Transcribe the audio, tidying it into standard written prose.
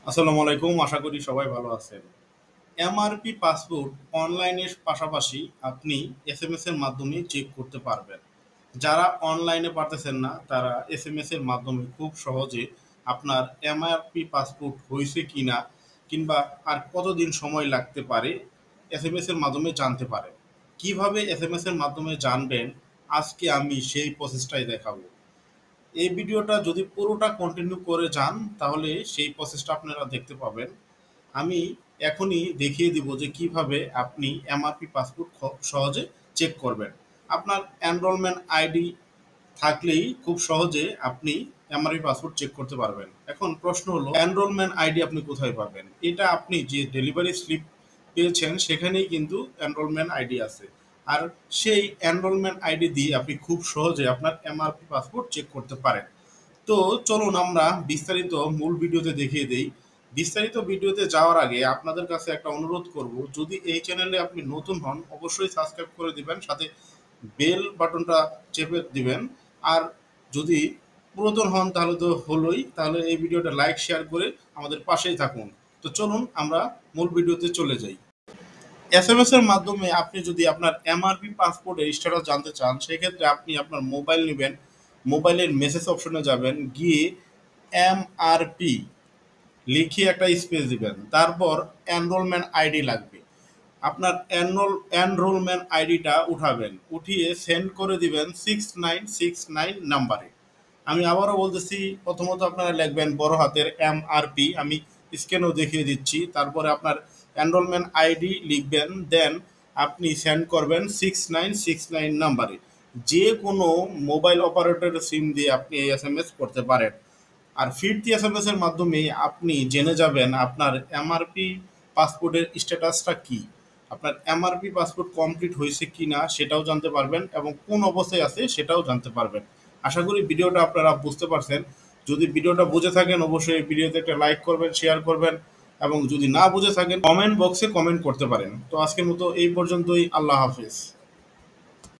আসসালামু আলাইকুম। আশা করি সবাই ভালো আছেন। এমআরপি পাসপোর্ট অনলাইনের পাশাপাশি আপনি এসএমএস এর মাধ্যমে চেক করতে পারবেন। যারা অনলাইনে পারতেছেন না, তারা এসএমএস এর মাধ্যমে খুব সহজে আপনার এমআরপি পাসপোর্ট হইছে কিনা কিংবা আর কতদিন সময় লাগতে পারে এসএমএস এর মাধ্যমে জানতে পারেন। কিভাবে এসএমএস এর মাধ্যমে জানবেন, আজকে আমি সেই প্রসেসটাই দেখাবো। এই ভিডিওটা যদি পুরোটা কন্টিনিউ করে যান, তাহলে সেই প্রসেসটা আপনারা দেখতে পাবেন। আমি এখনই দেখিয়ে দিব যে কিভাবে আপনি এমআরপি পাসপোর্ট সহজে চেক করবেন। আপনার এনরোলমেন্ট আইডি থাকলেই খুব সহজে আপনি এমআরপি পাসপোর্ট চেক করতে পারবেন। এখন প্রশ্ন হলো, এনরোলমেন্ট আইডি আপনি কোথায় পাবেন? এটা আপনি যে ডেলিভারি স্লিপ পেয়েছেন সেখানেই কিন্তু এনরোলমেন্ট আইডি আছে। আর সেই এনরোলমেন্ট আইডি দিয়ে আপনি খুব সহজে আপনার এমআরপি পাসপোর্ট চেক করতে পারেন। তো চলুন আমরা বিস্তারিত মূল ভিডিওতে দেখিয়ে দেই। বিস্তারিত ভিডিওতে যাওয়ার আগে আপনাদের কাছে একটা অনুরোধ করব, যদি এই চ্যানেলে আপনি নতুন হন অবশ্যই সাবস্ক্রাইব করে দিবেন, সাথে বেল বাটনটা চেপে দিবেন। আর যদি পুরাতন হন তাহলে তো হলোই, তাহলে এই ভিডিওটা লাইক শেয়ার করে আমাদের পাশেই থাকুন। তো চলুন আমরা মূল ভিডিওতে চলে যাই। এসএমএস এর মাধ্যমে আপনি যদি আপনার এমআরপি পাসপোর্টের স্ট্যাটাস জানতে চান, সেক্ষেত্রে আপনি আপনার মোবাইল নেবেন, মোবাইলের মেসেজ অপশনে যাবেন, গিয়ে এমআরপি লিখে একটা স্পেস দিবেন, তারপর এনরোলমেন্ট আইডি লাগবে। আপনার এনরোলমেন্ট আইডিটা উঠাবেন, উঠিয়ে সেন্ড করে দিবেন 6969 নাম্বারে। আমি আবারও বলতেছি, প্রথমত আপনারা লিখবেন বড় হাতের এমআরপি, আমি স্ক্যানও দেখিয়ে দিচ্ছি। তারপরে আপনার এনরোলমেন্ট আইডি লিখবেন, দেন আপনি সেন্ড করবেন 6969 নাম্বারে। যে কোনো মোবাইল অপারেটরের সিম দিয়ে আপনি এই এসএমএস করতে পারেন। আর ফিরতি এসএমএস এর মাধ্যমে আপনি জেনে যাবেন আপনার এমআরপি পাসপোর্টের স্ট্যাটাসটা কি, আপনার এমআরপি পাসপোর্ট কমপ্লিট হয়েছে কি না সেটাও জানতে পারবেন, এবং কোন অবস্থায় আছে সেটাও জানতে পারবেন। আশা করি ভিডিওটা আপনারা বুঝতে পারছেন। যদি ভিডিওটা বুঝে থাকেন অবশ্যই এই ভিডিওতে একটা লাইক করবেন, শেয়ার করবেন, এবং যদি না বুঝে থাকেন কমেন্ট বক্সে কমেন্ট করতে পারেন। তো আজকের মতো এই পর্যন্তই। আল্লাহ হাফিজ।